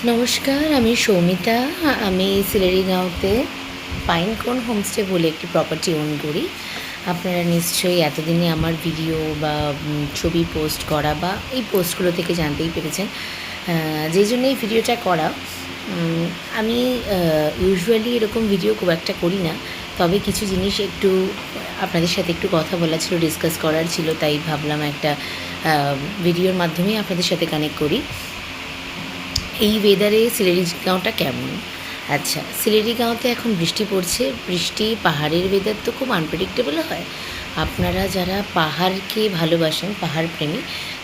নমস্কার, আমি সৌমিতা। আমি সিলেরিগাঁওতে পাইনকোন হোমস্টে বলে একটি প্রপার্টি ওন করি। আপনারা নিশ্চয়ই এতদিনে আমার ভিডিও বা ছবি পোস্ট করা বা এই পোস্টগুলো থেকে জানতেই পেরেছেন। যেই জন্য এই ভিডিওটা করা, আমি ইউজুয়ালি এরকম ভিডিও খুব একটা করি না, তবে কিছু জিনিস একটু আপনাদের সাথে একটু কথা বলা ছিল, ডিসকাস করার ছিল, তাই ভাবলাম একটা ভিডিওর মাধ্যমেই আপনাদের সাথে কানেক্ট করি। এই ওয়েদারে সিলেরিগাঁওটা কেমন? আচ্ছা, সিলেরিগাঁওতে এখন বৃষ্টি পড়ছে। বৃষ্টি, পাহাড়ের ওয়েদার তো খুব আনপ্রেডিক্টেবল হয়। আপনারা যারা পাহাড়কে ভালোবাসেন, পাহাড় প্রেমী,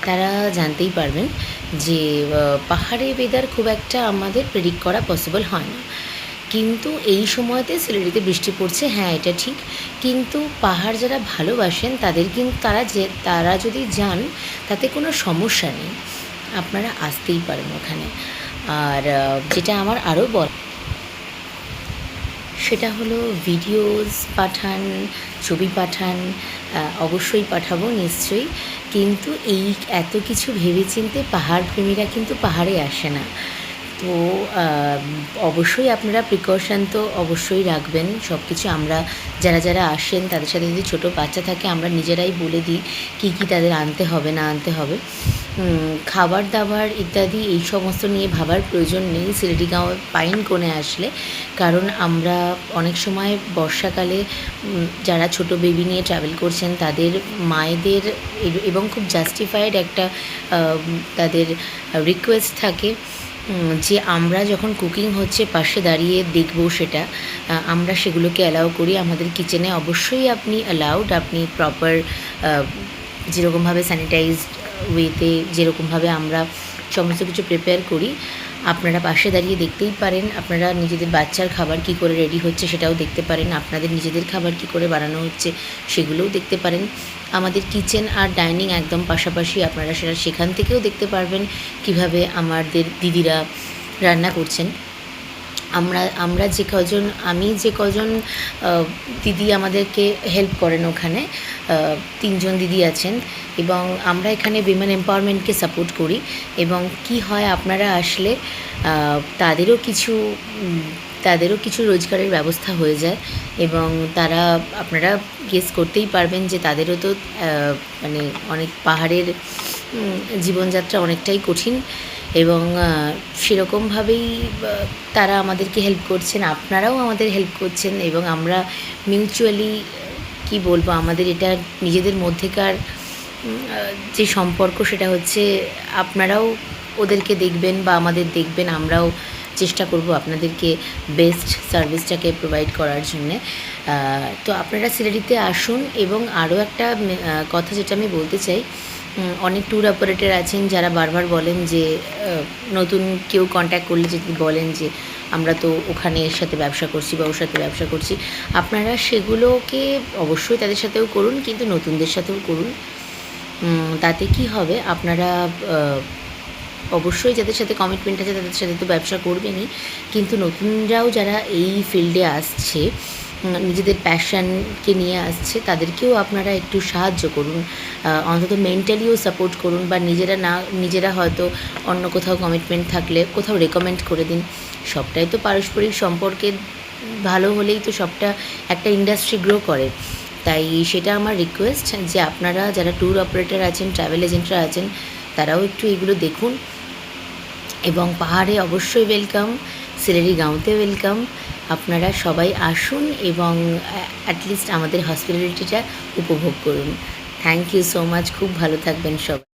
তারা জানতেই পারবেন যে পাহাড়ের ওয়েদার খুব একটা আমাদের প্রেডিক্ট করা পসিবল হয় না। কিন্তু এই সময়তে সিলেটিতে বৃষ্টি পড়ছে, হ্যাঁ এটা ঠিক। কিন্তু পাহাড় যারা ভালোবাসেন তাদের কিন্তু তারা যদি যান, তাতে কোনো সমস্যা নেই, আপনারা আসতেই পারেন ওখানে। আর যেটা আমার আরও সেটা হলো ভিডিওস পাঠান, ছবি পাঠান, অবশ্যই পাঠাবো নিশ্চয়ই। কিন্তু এই এত কিছু ভেবেচিন্তে পাহাড় প্রেমীরা কিন্তু পাহাড়ে আসে না। তো অবশ্যই আপনারা প্রিকশন তো অবশ্যই রাখবেন। সব কিছু আমরা যারা আসেন তাদের সাথে যদি ছোটো বাচ্চা থাকে, আমরা নিজেরাই বলে দিই কী কী তাদের আনতে হবে না আনতে হবে। খাবার দাবার ইত্যাদি এই সমস্ত নিয়ে ভাবার প্রয়োজন নেই সিলেটিগাঁও পাইনকোনে আসলে। কারণ আমরা অনেক সময় বর্ষাকালে যারা ছোটো বেবি নিয়ে ট্রাভেল করছেন তাদের মায়েদের এবং খুব জাস্টিফাইড একটা তাদের রিকোয়েস্ট থাকে যে আমরা যখন কুকিং হচ্ছে পাশে দাঁড়িয়ে দেখব, সেটা আমরা সেগুলোকে অ্যালাউ করি। আমাদের কিচেনে অবশ্যই আপনি অ্যালাউড, আপনি প্রপার যেরকমভাবে স্যানিটাইজড ওয়েতে যেরকমভাবে আমরা সমস্ত কিছু প্রিপেয়ার করি, আপনারা পাশে দাঁড়িয়ে দেখতেই পারেন। আপনারা নিজেদের বাচ্চার খাবার কী করে রেডি হচ্ছে সেটাও দেখতে পারেন, আপনাদের নিজেদের খাবার কী করে বানানো হচ্ছে সেগুলোও দেখতে পারেন। আমাদের কিচেন আর ডাইনিং একদম পাশাপাশি, আপনারা সেখান থেকেও দেখতে পারবেন কিভাবে আমাদের দিদিরা রান্না করছেন। আমরা আমি যে কজন দিদি আমাদেরকে হেল্প করেন ওখানে, 3 জন দিদি আছেন, এবং আমরা এখানে উইমেন এম্পাওয়ারমেন্টকে সাপোর্ট করি। এবং কি হয়, আপনারা আসলে তাদেরও কিছু রোজগারের ব্যবস্থা হয়ে যায়, এবং আপনারা গেস করতেই পারবেন যে তাদেরও তো মানে অনেক পাহাড়ের জীবনযাত্রা অনেকটাই কঠিন, এবং সেরকমভাবেই তারা আমাদেরকে হেল্প করছেন, আপনারাও আমাদের হেল্প করছেন, এবং আমরা মিউচুয়ালি কি বলবো, আমাদের এটা নিজেদের মধ্যেকার যে সম্পর্ক, সেটা হচ্ছে আপনারাও ওদেরকে দেখবেন বা আমাদের দেখবেন, আমরাও চেষ্টা করব আপনাদেরকে বেস্ট সার্ভিসটাকে প্রোভাইড করার জন্যে। তো আপনারা সিলেটিতে আসুন। এবং আরও একটা কথা যেটা আমি বলতে চাই, অনেক ট্যুর অপারেটর আছেন যারা বারবার বলেন যে নতুন কেউ কন্ট্যাক্ট করলে যদি বলেন যে আমরা তো ওখানে এর সাথে ব্যবসা করছি বা ওর সাথে ব্যবসা করছি, আপনারা সেগুলোকে অবশ্যই তাদের সাথেও করুন, কিন্তু নতুনদের সাথেও করুন। তাতে কি হবে, আপনারা অবশ্যই যাদের সাথে কমিটমেন্ট আছে তাদের সাথে তো ব্যবসা করবেনই, কিন্তু নতুনরাও যারা এই ফিল্ডে আসছে, নিজেদের প্যাশনকে নিয়ে আসছে, তাদেরকেও আপনারা একটু সাহায্য করুন, অন্তত মেন্টালিও সাপোর্ট করুন, বা নিজেরা হয়তো অন্য কোথাও কমিটমেন্ট থাকলে কোথাও রেকমেন্ড করে দিন। সবটাই তো পারস্পরিক সম্পর্কে ভালো হলেই তো সবটা একটা ইন্ডাস্ট্রি গ্রো করে। তাই সেটা আমার রিকোয়েস্ট যে আপনারা যারা ট্যুর অপারেটর আছেন, ট্রাভেল এজেন্টরা আছেন, তারাও একটু এগুলো দেখুন। এবং পাহাড়ে অবশ্যই ওয়েলকাম, সিলেরিগাঁওতে ওয়েলকাম। আপনারা সবাই আসুন এবং অ্যাটলিস্ট আমাদের হসপিটালিটিটা উপভোগ করুন। Thank you so much. খুব ভালো থাকবেন সবাই।